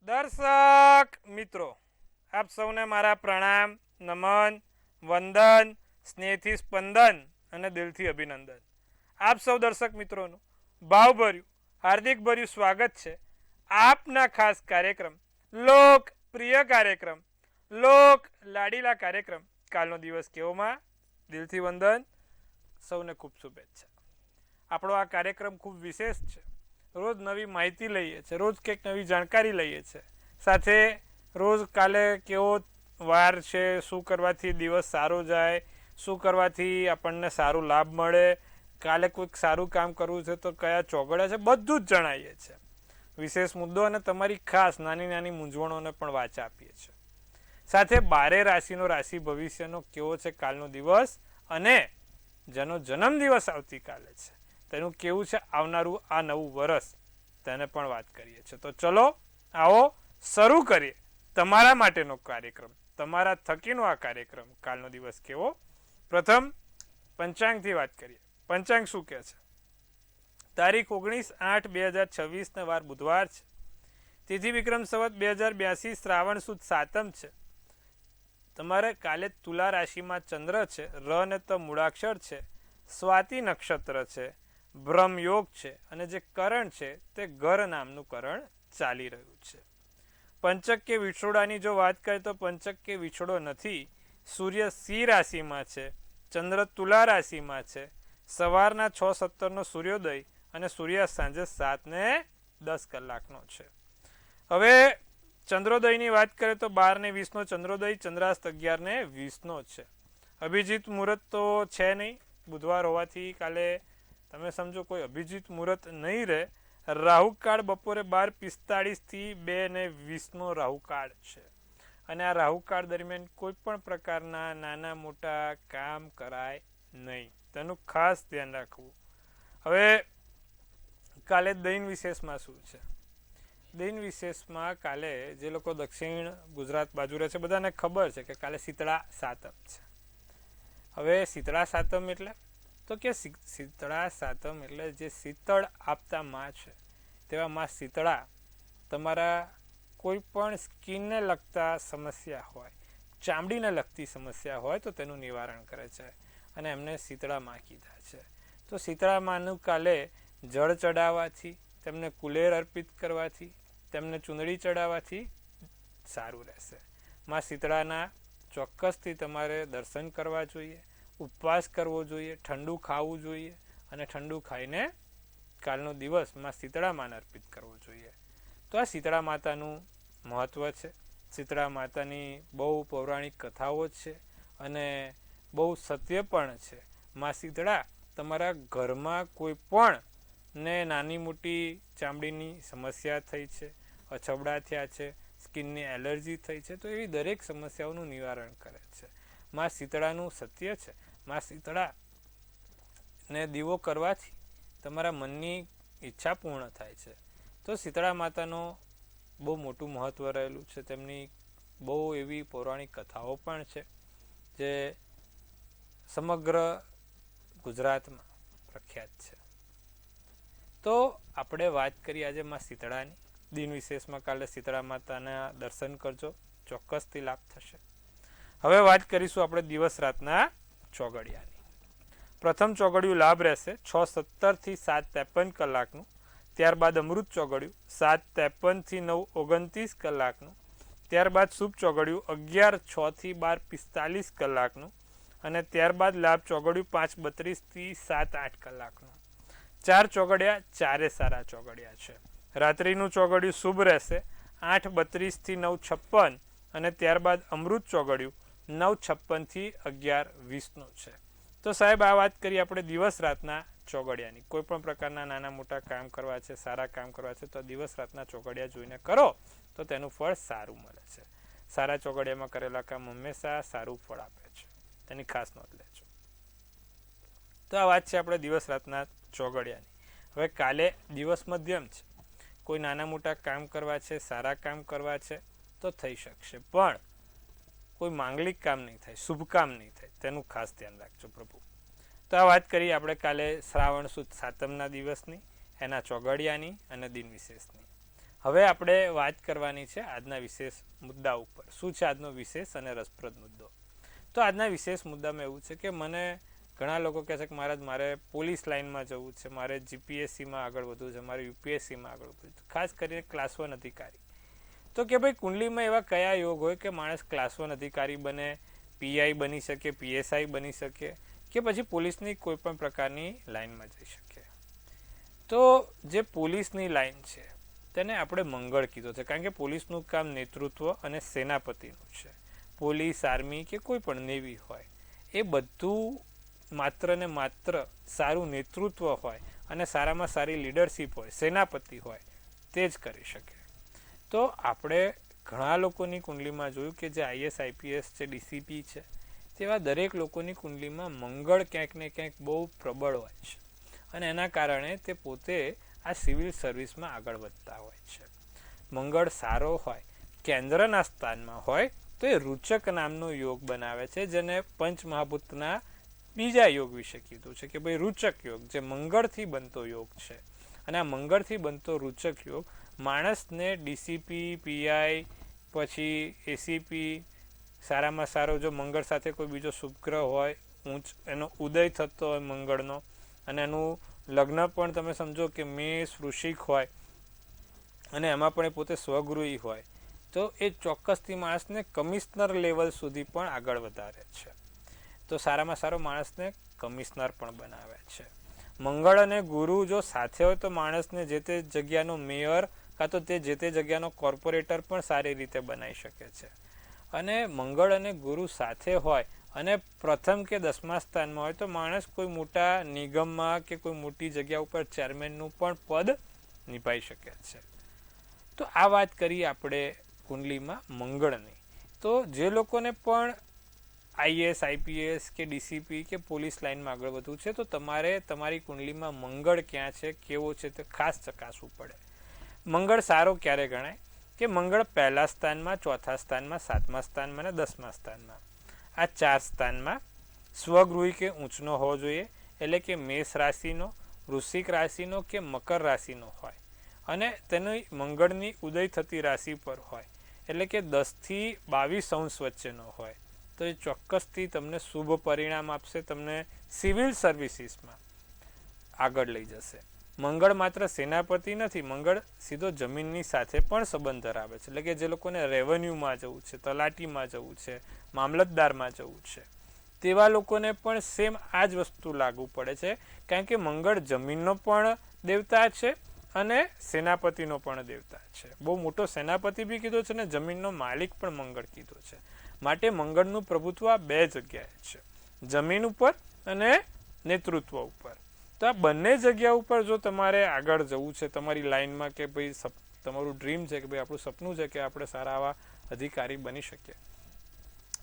દર્શક મિત્રો, આપ સૌને મારા પ્રણામ, નમન, વંદન, સ્નેહથી સ્પંદન અને દિલથી અભિનંદન. આપ સૌ દર્શક મિત્રોનું ભાવભર્યું હાર્દિકભર્યું સ્વાગત છે આપના ખાસ કાર્યક્રમ, લોકપ્રિય કાર્યક્રમ, લોક લાડીલા કાર્યક્રમ કાલનો દિવસ કેવોમાં. દિલથી વંદન, સૌને ખૂબ શુભેચ્છા. આપણો આ કાર્યક્રમ ખૂબ વિશેષ છે. રોજ નવી માહિતી લઈએ છીએ, રોજ કંઈક નવી જાણકારી લઈએ છીએ, સાથે રોજ કાલે કેવો વાર છે, શું કરવાથી દિવસ સારો જાય, શું કરવાથી આપણને સારો લાભ મળે, કાલે કોઈક સારું કામ કરવું છે તો કયા ચોગડા છે, બધું જ જણાવીએ છીએ. વિશેષ મુદ્દો અને તમારી ખાસ નાની નાની મૂંઝવણોને પણ વાચા આપીએ છીએ. સાથે 12 રાશિનો રાશિ ભવિષ્યનો કેવો છે કાલનો દિવસ, અને જેનો જન્મદિવસ આવતીકાલે છે તેનું કેવું છે આવનારું આ નવું વર્ષ, તેને પણ વાત કરીએ છીએ. તો ચલો આવો શરૂ કરીએ તમારા માટેનો કાર્યક્રમ, તમારા થકીનો આ કાર્યક્રમ કાલનો દિવસ કેવો. પ્રથમ પંચાંગથી વાત કરીએ. પંચાંગ શું કહે છે? તારીખ 19/8/2026 વાર બુધવાર છે. તિથિ વિક્રમ સંવત 2082 શ્રાવણ સુદ સાતમ છે. તમારે કાલે તુલા રાશિમાં ચંદ્ર છે, ર અને ત મૂળાક્ષર છે, સ્વાતિ નક્ષત્ર છે, બ્રહ્મ યોગ છે, અને જે કરણ છે તે ઘર નામનું કરણ ચાલી રહ્યું છે. પંચક કે વિછોડાની જો વાત કરીએ તો પંચક કે વિછોડો નથી. સૂર્ય સિંહ રાશિમાં છે, ચંદ્ર તુલા રાશિમાં છે, સવારના 6:17 સૂર્યોદય અને સૂર્યાસ્ત સાંજે 7:10 છે. હવે ચંદ્રોદયની વાત કરીએ તો 12:20 ચંદ્રોદય, ચંદ્રાસ્ત 11:20 છે. અભિજીત મુહૂર્ત તો છે નહીં, બુધવાર હોવાથી કાલે તમે સમજો કોઈ અભિજીત મુહૂર્ત નહીં રહે. રાહુકાળ બપોરે 12:45 થી 2:20 રાહુકાળ છે, અને આ રાહુકાળ દરમિયાન કોઈ પણ પ્રકારના નાના મોટા કામ કરાય નહીં, તેનું ખાસ ધ્યાન રાખવું. હવે કાલે દૈન વિશેષમાં શું છે? દૈન વિશેષમાં કાલે જે લોકો દક્ષિણ ગુજરાત બાજુ રહે છે બધાને ખબર છે કે કાલે શીતળા સાતમ છે. હવે શીતળા સાતમ એટલે તો કે શીતળા સાતમ એટલે જે શીતળ આપતા માં છે તેવા માં શીતળા તમારા કોઈ પણ સ્કિનને લગતા સમસ્યા હોય, ચામડીને લગતી સમસ્યા હોય તો તેનું નિવારણ કરે છે, અને એમને શીતળા માં કીધા છે. તો શીતળા માનું કાલે જળ ચડાવવાથી, તેમને કુલેર અર્પિત કરવાથી, તેમને ચૂંદડી ચડાવવાથી સારું રહેશે. માં શીતળાના ચોક્કસથી તમારે દર્શન કરવા જોઈએ, ઉપવાસ કરવો જોઈએ, ઠંડુ ખાવું જોઈએ, અને ઠંડુ ખાઈને કાલનો દિવસ માં શીતળા માને અર્પિત કરવો જોઈએ. તો આ શીતળા માતાનું મહત્ત્વ છે. શીતળા માતાની બહુ પૌરાણિક કથાઓ છે અને બહુ સત્ય પણ છે. માં શીતળા તમારા ઘરમાં કોઈ પણ ને નાની મોટી ચામડીની સમસ્યા થઈ છે, અછબડા થયા છે, સ્કિનની એલર્જી થઈ છે, તો એવી દરેક સમસ્યાઓનું નિવારણ કરે છે. માં શીતળાનું સત્ય છે. માં શીતળાને દીવો કરવાથી તમારા મનની ઈચ્છા પૂર્ણ થાય છે. તો શીતળા માતાનો બહુ મોટું મહત્ત્વ રહેલું છે. તેમની બહુ એવી પૌરાણિક કથાઓ પણ છે જે સમગ્ર ગુજરાતમાં પ્રખ્યાત છે. તો આપણે વાત કરીએ આજે માં શીતળાની. દિન વિશેષમાં કાલે શીતળા માતાના દર્શન કરજો, ચોક્કસથી લાભ થશે. હવે વાત કરીશું આપણે દિવસ રાતના ચોઘડિયાની. પ્રથમ ચોઘડિયું લાભ રહેશે 6:17 થી 7:53 કલાકનું. ત્યારબાદ અમૃત ચોઘડિયું 7:53 થી 9:29 કલાકનું. ત્યારબાદ શુભ ચોઘડિયું 11:06 થી 12:45 કલાકનું, અને ત્યારબાદ લાભ ચોઘડિયું 5:32 થી 7:08 કલાકનું. 4 ચોઘડિયા ચારે સારા ચોઘડિયા છે. રાત્રિનું ચોઘડિયું શુભ રહેશે 8:32 થી 9:56, અને ત્યારબાદ અમૃત ચોઘડિયું 9:56 થી 11:20 છે. તો સાહેબ આ વાત કરીએ આપણે દિવસ રાતના ચોઘડિયાની. કોઈ પણ પ્રકારના નાના મોટા કામ કરવા છે, સારા કામ કરવા છે, તો દિવસ રાતના ચોઘડિયા જોઈને કરો તો તેનું ફળ સારું મળે છે. સારા ચોઘડિયામાં કરેલા કામ હંમેશા સારું ફળ આપે છે, તેની ખાસ નોંધ લેજો. તો આ વાત છે આપણે દિવસ રાતના ચોઘડિયાની. હવે કાલે દિવસ મધ્યમ છે. કોઈ નાના મોટા કામ કરવા છે, સારા કામ કરવા છે તો થઈ શકશે, પણ કોઈ માંગલિક કામ નહીં થાય, શુભ કામ નહીં થાય, તેનું ખાસ ધ્યાન રાખજો પ્રભુ. તો આ વાત કરીએ આપણે કાલે શ્રાવણ સુદ સાતમના દિવસની, એના ચોઘડિયાની અને દિન વિશેષની. હવે આપણે વાત કરવાની છે આજના વિશેષ મુદ્દા ઉપર. શું છે આજનો વિશેષ અને રસપ્રદ મુદ્દો? તો આજના વિશેષ મુદ્દામાં એવું છે કે મને ઘણા લોકો કહે છે કે મહારાજ મારે પોલીસ લાઇનમાં જવું છે, મારે જીપીએસસીમાં આગળ વધવું છે, મારે યુપીએસસીમાં આગળ વધવું છે, ખાસ કરીને ક્લાસ 1 અધિકારી. તો કે ભાઈ કુંડલીમાં એવા કયા યોગ હોય કે માણસ ક્લાસ 1 અધિકારી બને, પીઆઈ બની શકે, પીએસઆઈ બની શકે કે પછી પોલીસની કોઈ પણ પ્રકારની લાઇનમાં જઈ શકે? તો જે પોલીસની લાઇન છે તેને આપણે મંગળ કીધો છે, કારણ કે પોલીસનું કામ નેતૃત્વ અને સેનાપતિનું છે. પોલીસ, આર્મી કે કોઈ પણ નેવી હોય એ બધું માત્ર ને માત્ર સારું નેતૃત્વ હોય અને સારામાં સારી લીડરશીપ હોય, સેનાપતિ હોય તે જ કરી શકે. તો આપણે ઘણા લોકોની કુંડલીમાં જોયું કે જે આઈએસ, આઈપીએસ છે, ડીસીપી છે, તેવા દરેક લોકોની કુંડલીમાં મંગળ ક્યાંક ને ક્યાંક બહુ પ્રબળ હોય છે અને એના કારણે તે પોતે આ સિવિલ સર્વિસમાં આગળ વધતા હોય છે. મંગળ સારો હોય, કેન્દ્રના સ્થાનમાં હોય તો એ રૂચક નામનો યોગ બનાવે છે, જેને પંચમહાભૂતના બીજા યોગ વિશે કીધું છે કે ભાઈ રૂચક યોગ જે મંગળથી બનતો યોગ છે. અને આ મંગળથી બનતો રૂચક યોગ માણસને ડીસીપી, પીઆઈ, પછી એસીપી, સારામાં સારો જો મંગળ સાથે કોઈ બીજો શુભગ્રહ હોય, એનો ઉદય થતો હોય મંગળનો, અને એનું લગ્ન પણ તમે સમજો કે મેષ, વૃશ્ચિક હોય અને એમાં પણ એ પોતે સ્વગૃહી હોય, તો એ ચોક્કસથી માણસને કમિશનર લેવલ સુધી પણ આગળ વધારે છે. તો સારામાં સારો માણસને કમિશનર પણ બનાવે છે. મંગળ અને ગુરુ જો સાથે હોય તો માણસને જે તે જગ્યાનો મેયર કાં તો તે જે તે જગ્યાનો કોર્પોરેટર પણ સારી રીતે બનાવી શકે છે. અને મંગળ અને ગુરુ સાથે હોય અને પ્રથમ કે 10મા સ્થાનમાં હોય તો માણસ કોઈ મોટા નિગમમાં કે કોઈ મોટી જગ્યા ઉપર ચેરમેનનું પણ પદ નિભાવી શકે છે. તો આ વાત કરીએ આપણે કુંડલીમાં મંગળની. તો જે લોકોને પણ આઈએસ, આઈપીએસ કે ડીસીપી કે પોલીસ લાઇનમાં આગળ વધવું છે તો તમારે તમારી કુંડલીમાં મંગળ ક્યાં છે, કેવો છે તે ખાસ ચકાસવું પડે. મંગળ સારો ક્યારે ગણાય કે મંગળ 1લા સ્થાનમાં, 4થા સ્થાનમાં, 7મા સ્થાનમાં અને 10મા સ્થાનમાં, આ 4 સ્થાનમાં સ્વગૃહી કે ઊંચનો હોવો જોઈએ, એટલે કે મેષ રાશિનો, વૃશ્ચિક રાશિનો કે મકર રાશિનો હોય અને તેની મંગળની ઉદય થતી રાશિ પર હોય, એટલે કે 10 થી 22 અંશ વચ્ચેનો હોય, તો એ ચોક્કસથી તમને શુભ પરિણામ આપશે, તમને સિવિલ સર્વિસીસમાં આગળ લઈ જશે. મંગળ માત્ર સેનાપતિ નથી, મંગળ સીધો જમીનની સાથે પણ સંબંધ ધરાવે છે. એટલે કે જે લોકોને રેવન્યુમાં જવું છે, તલાટીમાં જવું છે, મામલતદારમાં જવું છે, તેવા લોકોને પણ સેમ આ જ વસ્તુ લાગુ પડે છે, કારણ કે મંગળ જમીનનો પણ દેવતા છે અને સેનાપતિનો પણ દેવતા છે. બહુ મોટો સેનાપતિ બી કીધો છે અને જમીનનો માલિક પણ મંગળ કીધો છે. માટે મંગળનું પ્રભુત્વ આ 2 જગ્યાએ છે, જમીન ઉપર અને નેતૃત્વ ઉપર. તો આ બંને જગ્યા ઉપર જો તમારે આગળ જવું છે તમારી લાઇનમાં, કે ભાઈ તમારું ડ્રીમ છે કે ભાઈ આપણું સપનું છે કે આપણે સારા આવા અધિકારી બની શકીએ,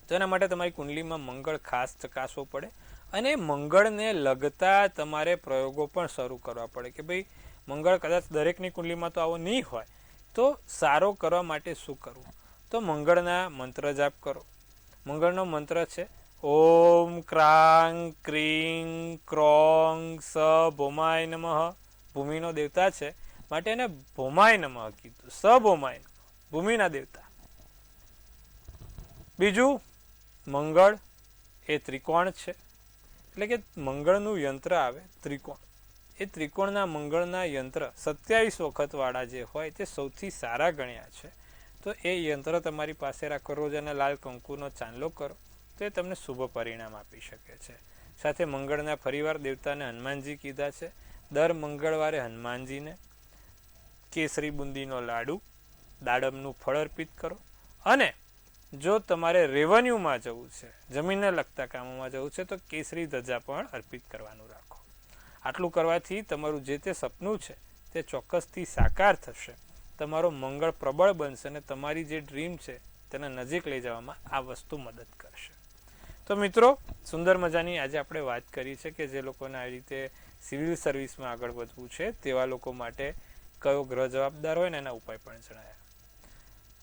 તો એના માટે તમારી કુંડલીમાં મંગળ ખાસ ચકાસવો પડે અને મંગળને લગતા તમારે પ્રયોગો પણ શરૂ કરવા પડે કે ભાઈ મંગળ કદાચ દરેકની કુંડલીમાં તો આવો નહીં હોય, તો સારો કરવા માટે શું કરવું? તો મંગળના મંત્ર જાપ કરો. મંગળનો મંત્ર છે ઓમ ક્રાંગ ક્રીંગ ક્રોંગ સ ભૌમાય નમઃ. ભૂમિનો દેવતા છે માટે એને ભૌમાય નમઃ કીધું, સ ભૌમાય નમઃ, ભૂમિના દેવતા. બીજું, મંગળ એ ત્રિકોણ છે, એટલે કે મંગળનું યંત્ર આવે ત્રિકોણ. એ ત્રિકોણના મંગળના યંત્ર 27 વખતવાળા જે હોય તે સૌથી સારા ગણ્યા છે. તો એ યંત્ર તમારી પાસે રાખો, રોજ અને લાલ કંકુનો ચાંદલો કરો તો એ તમને શુભ પરિણામ આપી શકે છે. સાથે મંગળના ફરીવાર દેવતાને હનુમાનજી કીધા છે. દર મંગળવારે હનુમાનજીને કેસરી બુંદીનો લાડુ, દાડમનું ફળ અર્પિત કરો. અને જો તમારે રેવન્યુમાં જવું છે, જમીનને લગતા કામોમાં જવું છે, તો કેસરી ધજા પણ અર્પિત કરવાનું રાખો. આટલું કરવાથી તમારું જે તે સપનું છે તે ચોક્કસથી સાકાર થશે. તમારો મંગળ પ્રબળ બનશે અને તમારી જે ડ્રીમ છે તેને નજીક લઈ જવામાં આ વસ્તુ મદદ કરશે. તો મિત્રો, સુંદર મજાની આજે આપણે વાત કરી છે કે જે લોકોને આવી રીતે સિવિલ સર્વિસમાં આગળ વધવું છે તેવા લોકો માટે કયો ગ્રહ જવાબદાર હોય ને એના ઉપાય પણ જણાયા.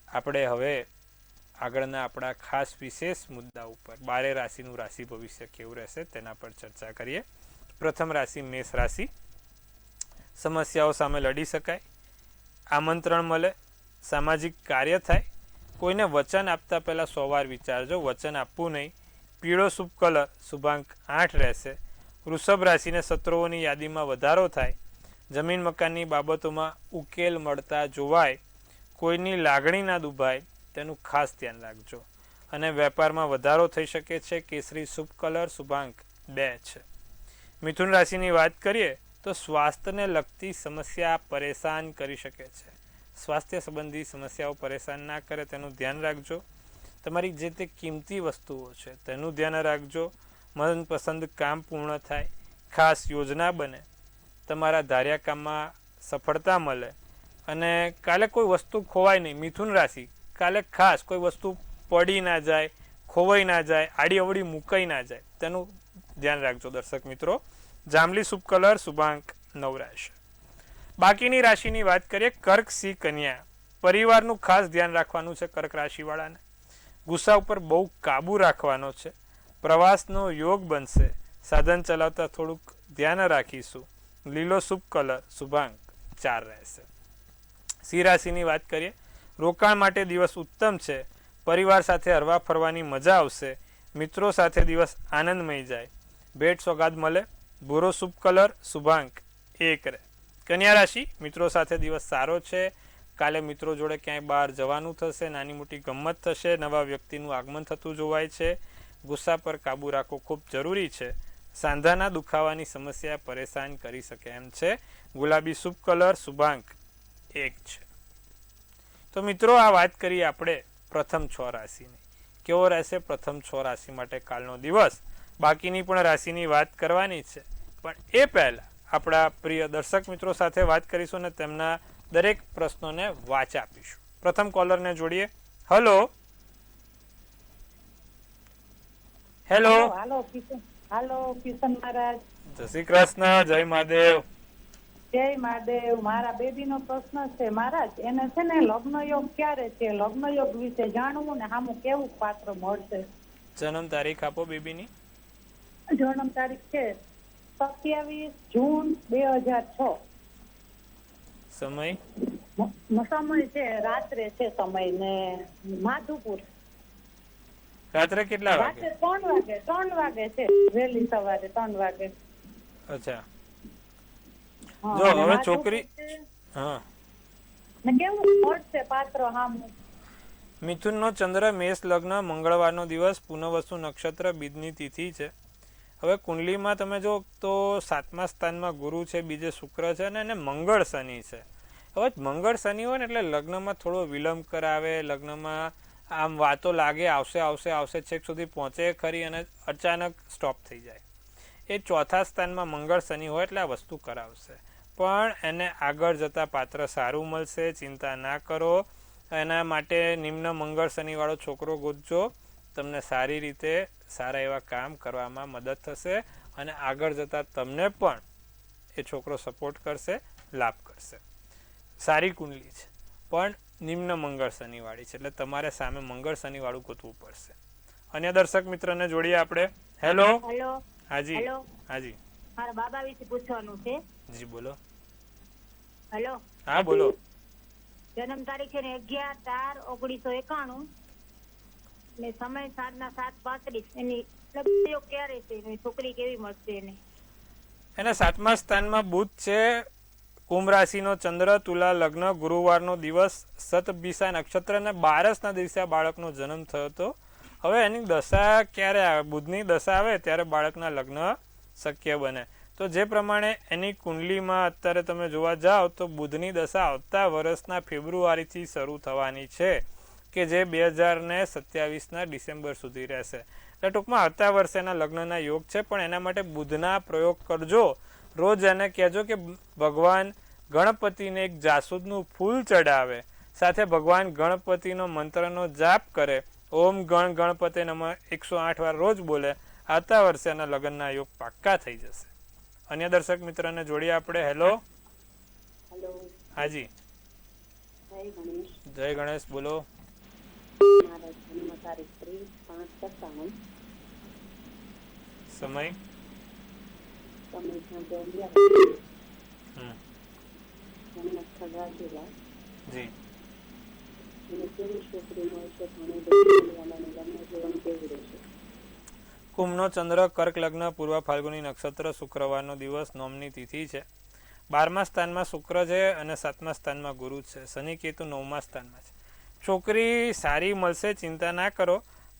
આપણે હવે આગળના આપણા ખાસ વિશેષ મુદ્દા ઉપર 12 રાશિનું રાશિ ભવિષ્ય કેવું રહેશે તેના પર ચર્ચા કરીએ. પ્રથમ રાશિ મેષ રાશિ. સમસ્યાઓ સામે લડી શકાય, આમંત્રણ મળે, સામાજિક કાર્ય થાય, કોઈને વચન આપતા પહેલાં 100 વાર વિચારજો, વચન આપવું નહીં. પીળો શુભ કલર શુભાંક 8 રહેશે. વૃષભ રાશિને શત્રુઓની યાદીમાં વધારો થાય, જમીન મકાનની બાબતોમાં ઉકેલ મળતા જોવાય, કોઈની લાગણી ના દુભાય તેનું ખાસ ધ્યાન રાખજો. અને વેપારમાં વધારો થઈ શકે છે. કેસરી શુભ કલર શુભાંક 2 છે. મિથુન રાશિની વાત કરીએ તો સ્વાસ્થ્યને લગતી સમસ્યા પરેશાન કરી શકે છે. સ્વાસ્થ્ય સંબંધી સમસ્યાઓ પરેશાન ના કરે તેનું ધ્યાન રાખજો. તમારી જે તે કિંમતી વસ્તુઓ છે તેનું ધ્યાન રાખજો. મનપસંદ કામ પૂર્ણ થાય, ખાસ યોજના બને, તમારા ધાર્યા કામમાં સફળતા મળે. અને કાલે કોઈ વસ્તુ ખોવાય નહીં. મિથુન રાશિ કાલે ખાસ કોઈ વસ્તુ પડી ના જાય, ખોવાઈ ના જાય, આડી અવળી મુકાઈ ના જાય તેનું ધ્યાન રાખજો દર્શક મિત્રો. જાંબલી શુભ કલર શુભાંક 9 રહેશે. બાકીની રાશિની વાત કરીએ. કર્ક સિંહ કન્યા, પરિવારનું ખાસ ધ્યાન રાખવાનું છે. કર્ક રાશિવાળાને ગુસ્સા ઉપર બહુ કાબુ રાખવાનો છે. પ્રવાસનો યોગ બનશે. સાધન ચલાવતા થોડુંક ધ્યાન રાખીશું. લીલો શુભ કલર શુભાંક 4 રહેશે. સિંહ રાશિની વાત કરીએ. રોકાણ માટે દિવસ ઉત્તમ છે. પરિવાર સાથે હરવા ફરવાની મજા આવશે. મિત્રો સાથે દિવસ આનંદમય જાય. ભેટ સોગાદ મળે. ભૂરો શુભ કલર શુભાંક 1 રહે. કન્યા રાશિ, મિત્રો સાથે દિવસ સારો છે. કાલે મિત્રો જોડે ક્યાંય બહાર જવાનું થશે, નાની મોટી ગમત થશે, નવા વ્યક્તિનું આગમન થતું જોવાય છે. ગુસ્સા પર કાબુ રાખવો ખૂબ જરૂરી છે. સાંધાના દુખાવાની સમસ્યા પરેશાન કરી શકે એમ છે. ગુલાબી શુભ કલર શુભાંક 1 છે. તો મિત્રો આ વાત કરીએ આપણે પ્રથમ 6 રાશિની. કેવો રહેશે પ્રથમ 6 રાશિ માટે કાલનો દિવસ? બાકીની પણ રાશિની વાત કરવાની છે, પણ એ પહેલાં આપણા પ્રિય દર્શક મિત્રો સાથે વાત કરીશું અને તેમના દરેક પ્રશ્નોને વાચા આપીશું. પ્રથમ કોલરને જોડીએ. Hello hello. Hello Kishan Maharaj. જય શ્રી કૃષ્ણ. જય મહાદેવ. જય મહાદેવ. મારા બેબીનો પ્રશ્ન છે મહારાજ. એને છે ને લગ્ન યોગ ક્યારે છે? લગ્ન યોગ વિશે જાણવું ને સામું કેવું પાત્ર મળશે. જન્મ તારીખ આપો બેબીની. જન્મ તારીખ છે 27 જૂન 2006. સમય સમય છે રાત્રે છે. સમય ને માધુપુર. રાત્રે કેટલા વાગે? રાત્રે 3 વાગે છે. વહેલી સવારે 3 વાગે. અચ્છા. જો હવે છોકરી હા ને કેવું મળશે પાત્ર સામું? મિથુનનો ચંદ્ર મેષ લગ્ન, મંગળવારનો દિવસ, પુનઃવસુ નક્ષત્ર, બીજની તિથિ છે. હવે કુંડલીમાં તમે જો તો 7મા સ્થાનમાં ગુરુ છે, બીજે શુક્ર છે અને એને મંગળ શનિ છે. હવે મંગળ શનિ હોય ને એટલે લગ્નમાં થોડો વિલંબ કરાવે. લગ્નમાં આમ વાતો લાગે આવશે છેક સુધી પહોંચે ખરી અને અચાનક સ્ટોપ થઈ જાય. એ 4થા સ્થાનમાં મંગળ શનિ હોય એટલે આ વસ્તુ કરાવશે. પણ એને આગળ જતાં પાત્ર સારું મળશે. ચિંતા ના કરો. એના માટે નિમ્ન મંગળ શનિવાળો છોકરો ગોતજો. તમને સારી રીતે સારા એવા કામ કરવામાં મદદ થશે અને આગળ જતાં તમને પણ એ છોકરો સપોર્ટ કરશે, લાભ કરશે. સારી કુંડલી છે પણ નિમ્ન મંગળ શનિવાળી છે એટલે તમારે સામે મંગળ શનિવાળું ગોતવું પડશે. અન્ય દર્શક મિત્રને જોડીએ આપણે. હેલો. હાજી. હાજી. મારા બાબા વિશે પૂછવાનું છે. જી બોલો. હેલો. હા બોલો. જન્મ તારીખ છે ને 11/4/1991 ને સમય સાંજના 7:35. એની લગ્ન ક્યારે છે? એની છોકરી કેવી મળશે એને? એના 7મા સ્થાનમાં બુધ છે. કુંભ રાશિનો ચંદ્ર, તુલા લગ્ન, ગુરુવારનો દિવસ, સતબિસા નક્ષત્ર અને 12ના દિવસે આ બાળકનો જન્મ થયો હતો. હવે એની દશા ક્યારે આવે? બુધની દશા આવે ત્યારે બાળકના લગ્ન શક્ય બને. તો જે પ્રમાણે એની કુંડલીમાં અત્યારે તમે જોવા જાઓ તો બુધની દશા આવતા વર્ષના ફેબ્રુઆરીથી શરૂ થવાની છે કે જે 2027ના ડિસેમ્બર સુધી રહેશે. એટલે ટૂંકમાં આવતા વર્ષે એના લગ્નના યોગ છે. પણ એના માટે બુધના પ્રયોગ કરજો. રોજ એને કહેજો કે ભગવાન ગણપતિને એક જાસૂદનું ફૂલ ચડાવે, સાથે ભગવાન ગણપતિનો મંત્રનો જાપ કરે. ઓમ ગણ ગણપતિ નમઃ 108 વાર રોજ બોલે. આવતા વર્ષે એના લગ્નના યોગ પાક્કા થઈ જશે. અન્ય દર્શક મિત્રને જોડીએ આપણે. હેલો. હાજી. જય ગણેશ. બોલો. સમય જી કુંભનો ચંદ્ર કર્ક લગ્ન પૂર્વ ફાલ્ગુની નક્ષત્ર શુક્રવારનો દિવસ નોમની તિથિ છે 12મા સ્થાનમાં શુક્ર છે અને 7મા સ્થાનમાં ગુરુ છે શનિ કેતુ 9મા સ્થાનમાં છે છોકરી સારી મળશે ચિંતા ના કરો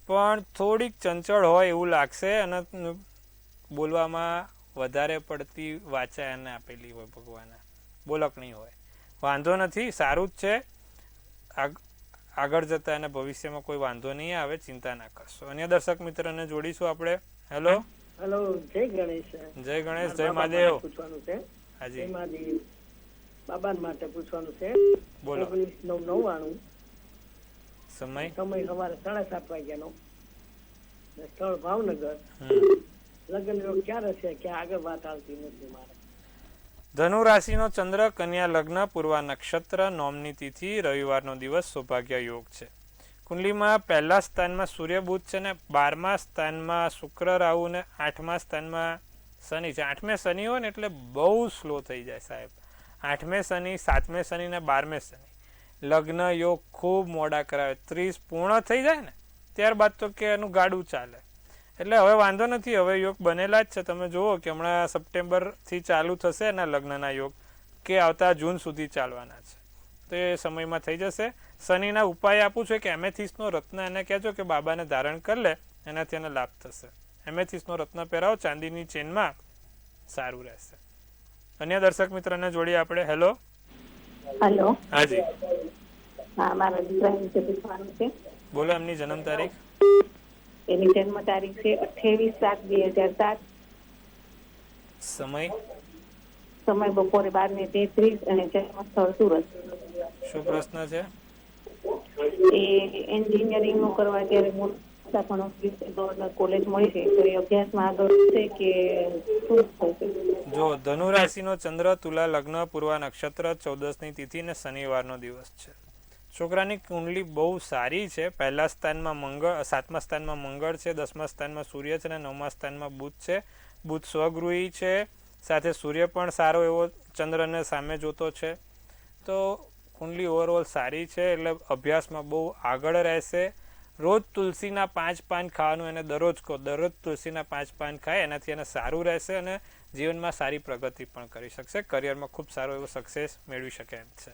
પણ થોડીક ચંચળ હોય એવું લાગશે અને બોલવામાં વધારે પડતી વાચા એને આપેલી હોય ભગવાને બોલકણી હોય વાંધો નથી સારું જ છે આગળ જતા અને ભવિષ્યમાં કોઈ વાંધો નહીં આવે ચિંતા ના કરશો અન્ય દર્શક મિત્રને જોડીશું આપણે હેલો હેલો જય ગણેશ જય ગણેશ જય મહાદેવ પૂછવાનું છે હાજી એમાંથી બાબા માટે પૂછવાનું છે બોલો 1999 સમય સમય સવારે 7:30 વાગ્યાનો ને સ્થળ ભાવનગર લગ્ન યોગ ક્યારે છે ક્યાં આગળ વાત આવતી નથી મારે ધનુ રાશિનો ચંદ્ર કન્યા લગ્ન પૂર્વ નક્ષત્ર નોમની તિથિ રવિવારનો દિવસ સૌભાગ્ય યોગ છે કુંડલીમાં પહેલા સ્થાનમાં સૂર્ય બુધ છે ને 12મા સ્થાનમાં શુક્ર રાહુ ને 8મા સ્થાનમાં શનિ છે 8મે શનિ હોય ને એટલે બહુ સ્લો થઈ જાય સાહેબ 8મે શનિ 7મે શનિ ને 12મે શનિ લગ્ન યોગ ખૂબ મોડા કરાવે 30 પૂર્ણ થઈ જાય ને ત્યારબાદ તો કે એનું ગાડું ચાલે એટલે હવે વાંધો નથી હવે યોગ બનેલા જ છે તમે જુઓ કે હમણાં સપ્ટેમ્બરથી ચાલુ થશે એના લગ્નના યોગ કે આવતા જૂન સુધી ચાલવાના છે તો એ સમયમાં થઈ જશે શનિના ઉપાય આપું છું કે એમેથિસનો રત્ન એને કહેજો કે બાબાને ધારણ કરી લે એનાથી એને લાભ થશે એમેથિસનો રત્ન પહેરાવો ચાંદીની ચેનમાં સારું રહેશે અન્ય દર્શક મિત્રને જોડીએ આપણે હેલો હેલો હાજી હા મારા દીકરા વિશે પૂછવાનું છે બોલો એમની જન્મ તારીખ એની જન્મ તારીખ છે 28/7/2007 સમય સમય બપોરે 12:33 અને જન્મ સ્થળ સુરત શું પ્રશ્ન છે એ એન્જિનિયરિંગ નું કરવા ત્યારે મોટા પણ ગવર્નર કોલેજ મળી છે તો એ અભ્યાસમાં આગળ છે કે શું થશે જો ધનુ રાશિનો ચંદ્ર તુલા લગ્ન પૂર્વ નક્ષત્ર 14ની તિથિ ને શનિવારનો દિવસ છે છોકરાની કુંડલી બહુ સારી છે પહેલા સ્થાનમાં મંગળ 7મા સ્થાનમાં મંગળ છે 10મા સ્થાનમાં સૂર્ય છે અને 9મા સ્થાનમાં બુધ છે બુધ સ્વગૃહી છે સાથે સૂર્ય પણ સારો એવો ચંદ્રને સામે જોતો છે તો કુંડલી ઓવરઓલ સારી છે એટલે અભ્યાસમાં બહુ આગળ રહેશે રોજ તુલસીના 5 પાન ખાવાનું એને દરરોજ કહો દરરોજ તુલસીના 5 પાન ખાય એનાથી એને સારું રહેશે અને જીવનમાં સારી પ્રગતિ પણ કરી શકશે કરિયરમાં ખૂબ સારો એવો સક્સેસ મેળવી શકે એમ છે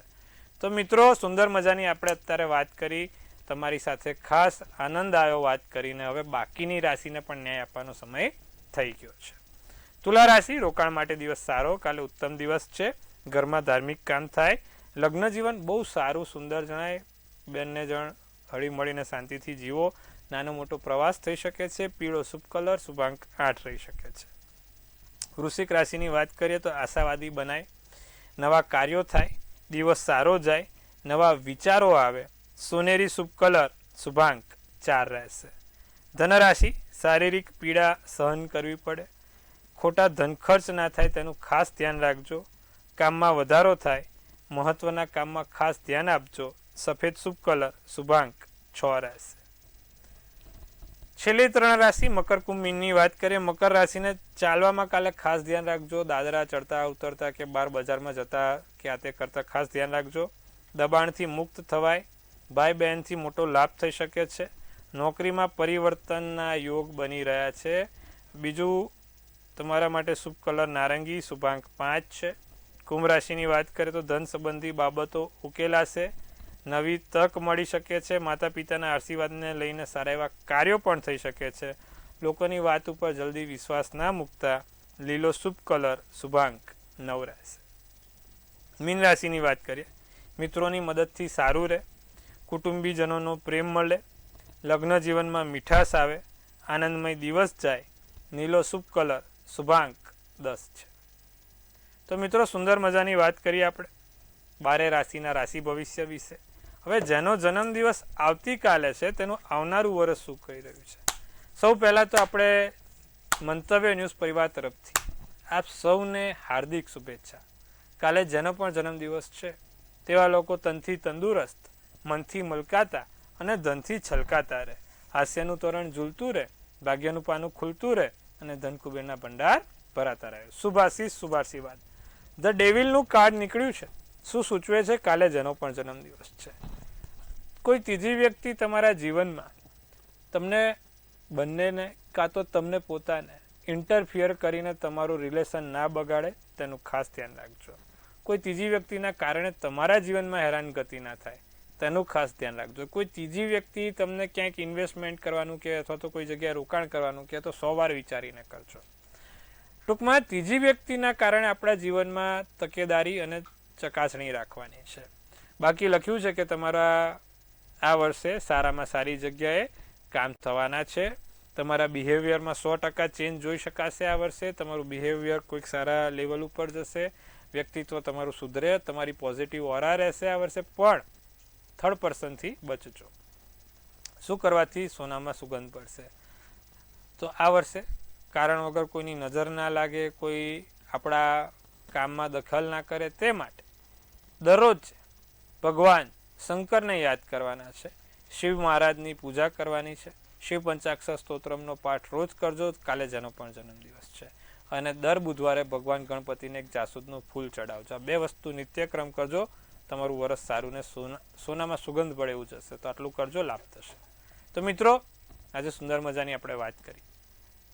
તો મિત્રો સુંદર મજાની આપણે અત્યારે વાત કરી તમારી સાથે ખાસ આનંદ આવ્યો વાત કરીને હવે બાકીની રાશિને પણ ન્યાય આપવાનો સમય થઈ ગયો છે તુલા રાશિ રોકાણ માટે દિવસ સારો કાલે ઉત્તમ દિવસ છે ઘરમાં ધાર્મિક કામ થાય લગ્ન જીવન બહુ સારું સુંદર જણાય બંને જણ હળી મળીને શાંતિથી જીવો નાનો મોટો પ્રવાસ થઈ શકે છે પીળો શુભ કલર શુભાંક 8 રહી શકે છે વૃશ્ચિક રાશિની વાત કરીએ તો આશાવાદી બનાય નવા કાર્યો થાય દિવસ સારો જાય નવા વિચારો આવે સોનેરી શુભ કલર શુભાંક 4 રહેશે ધનરાશિ શારીરિક પીડા સહન કરવી પડે ખોટા ધન ખર્ચ ના થાય તેનું ખાસ ધ્યાન રાખજો કામમાં વધારો થાય મહત્વના કામમાં ખાસ ધ્યાન આપજો સફેદ શુભ કલર શુભાંક 6 રહેશે છેલ્લી 3 રાશિ મકર કુંભ મીનની વાત કરીએ મકર રાશિને ચાલવામાં કાલે ખાસ ધ્યાન રાખજો દાદરા ચડતા ઉતરતા કે બહાર બજારમાં જતા કે આ તે કરતા ખાસ ધ્યાન રાખજો દબાણથી મુક્ત થવાય ભાઈ બહેનથી મોટો લાભ થઈ શકે છે નોકરીમાં પરિવર્તનના યોગ બની રહ્યા છે બીજું તમારા માટે શુભ કલર નારંગી શુભાંક 5 છે કુંભ રાશિની વાત કરીએ તો ધન સંબંધી બાબતો ઉકેલાશે નવી તક મળી શકે છે માતા પિતાના આશીર્વાદને લઈને સારા એવા કાર્યો પણ થઈ શકે છે લોકોની વાત ઉપર જલ્દી વિશ્વાસ ના મૂકતા લીલો શુભ કલર શુભાંક 9 રહેશે મીન રાશિની વાત કરીએ મિત્રોની મદદથી સારું રહે કુટુંબીજનોનો પ્રેમ મળે લગ્ન જીવનમાં મીઠાશ આવે આનંદમય દિવસ જાય નીલો શુભ કલર શુભાંક 10 છે તો મિત્રો સુંદર મજાની વાત કરીએ આપણે 12 રાશિના રાશિ ભવિષ્ય વિશે હવે જેનો જન્મદિવસ આવતીકાલે છે તેનું આવનારું વર્ષ શું કહી રહ્યું છે સૌ પહેલાં તો આપણે મંતવ્ય ન્યૂઝ પરિવાર તરફથી આપ સૌને હાર્દિક શુભેચ્છા કાલે જેનો પણ જન્મદિવસ છે તેવા લોકો તનથી તંદુરસ્ત મનથી મલકાતા અને ધનથી છલકાતા રહે હાસ્યનું તોરણ ઝૂલતું રહે ભાગ્યનું પાનું ખુલતું રહે અને ધન કુબેરના ભંડાર ભરાતા રહે શુભાશીષ શુભાશીર્વાદ ધ ડેવિલનું કાર્ડ નીકળ્યું છે શું સૂચવે છે? કાલે જેનો પણ જન્મદિવસ છે. કોઈ ત્રીજી વ્યક્તિ તમારા જીવનમાં તમને બંનેને કાં તો તમને પોતાને ઇન્ટરફિયર કરીને તમારું રિલેશન ના બગાડે તેનું ખાસ ધ્યાન રાખજો. કોઈ ત્રીજી વ્યક્તિના કારણે તમારા જીવનમાં હેરાનગતિ ના થાય તેનું ખાસ ધ્યાન રાખજો. કોઈ ત્રીજી વ્યક્તિ તમને ક્યાંક ઇન્વેસ્ટમેન્ટ કરવાનું કહે અથવા તો કોઈ જગ્યાએ રોકાણ કરવાનું કહે તો 100 વાર વિચારીને કરજો. ટૂંકમાં ત્રીજી વ્યક્તિના કારણે આપણા જીવનમાં તકેદારી અને ચકાસણી રાખવાની છે. બાકી લખ્યું છે કે તમારા આ વર્ષે સારામાં સારી જગ્યાએ કામ થવાના છે. તમારા બિહેવિયરમાં 100% ચેન્જ જોઈ શકાશે. આ વર્ષે તમારું બિહેવિયર કોઈક સારા લેવલ ઉપર જશે. વ્યક્તિત્વ તમારું સુધરે. તમારી પોઝિટિવ ઓરા રહેશે આ વર્ષે. પણ થર્ડ પર્સનથી બચજો. શું કરવાથી? સોનામાં સુગંધ પડશે. તો આ વર્ષે કારણ વગર કોઈની નજર ના લાગે, કોઈ આપણા કામમાં દખલ ના કરે, તે માટે દરરોજ ભગવાન શંકરને યાદ કરવાના છે. શિવ મહારાજની પૂજા કરવાની છે. શિવ પંચાક્ષર સ્તોત્રમનો પાઠ રોજ કરજો. કાલે જેનો પણ જન્મદિવસ છે. અને દર બુધવારે ભગવાન ગણપતિને એક જાસૂદનું ફૂલ ચડાવજો. આ 2 વસ્તુ નિત્યક્રમ કરજો. તમારું વરસ સારું ને સોનામાં સુગંધ પડે એવું જશે. તો આટલું કરજો, લાભ થશે. તો મિત્રો, આજે સુંદર મજાની આપણે વાત કરી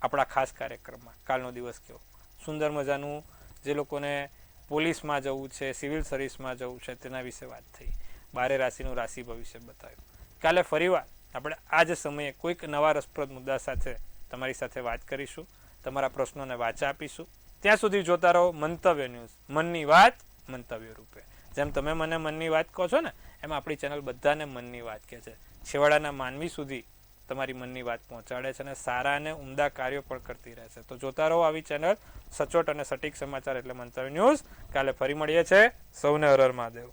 આપણા ખાસ કાર્યક્રમમાં. કાલનો દિવસ કેવો સુંદર મજાનું, જે લોકોને પોલીસમાં જવું છે, સિવિલ સર્વિસમાં જવું છે, તેના વિશે વાત થઈ. 12 રાશિનું રાશિ ભવિષ્ય બતાવ્યું. કાલે ફરીવાર આપણે આ જ સમયે કોઈક નવા રસપ્રદ મુદ્દા સાથે તમારી સાથે વાત કરીશું. તમારા પ્રશ્નોને વાચા આપીશું. ત્યાં સુધી જોતા રહો મંતવ્ય ન્યૂઝ. મનની વાત મંતવ્ય રૂપે. જેમ તમે મને મનની વાત કહો છો ને, એમ આપણી ચેનલ બધાને મનની વાત કહે છે. છેવાડાના માનવી સુધી તમારી મનની વાત પહોંચાડે છે અને સારા અને ઉમદા કાર્યો પણ કરતી રહે છે. તો જોતા રહો આવી ચેનલ, સચોટ અને સટીક સમાચાર એટલે મંતવ્ય ન્યૂઝ. કાલે ફરી મળીએ છીએ. સૌને હર હર મહાદેવ.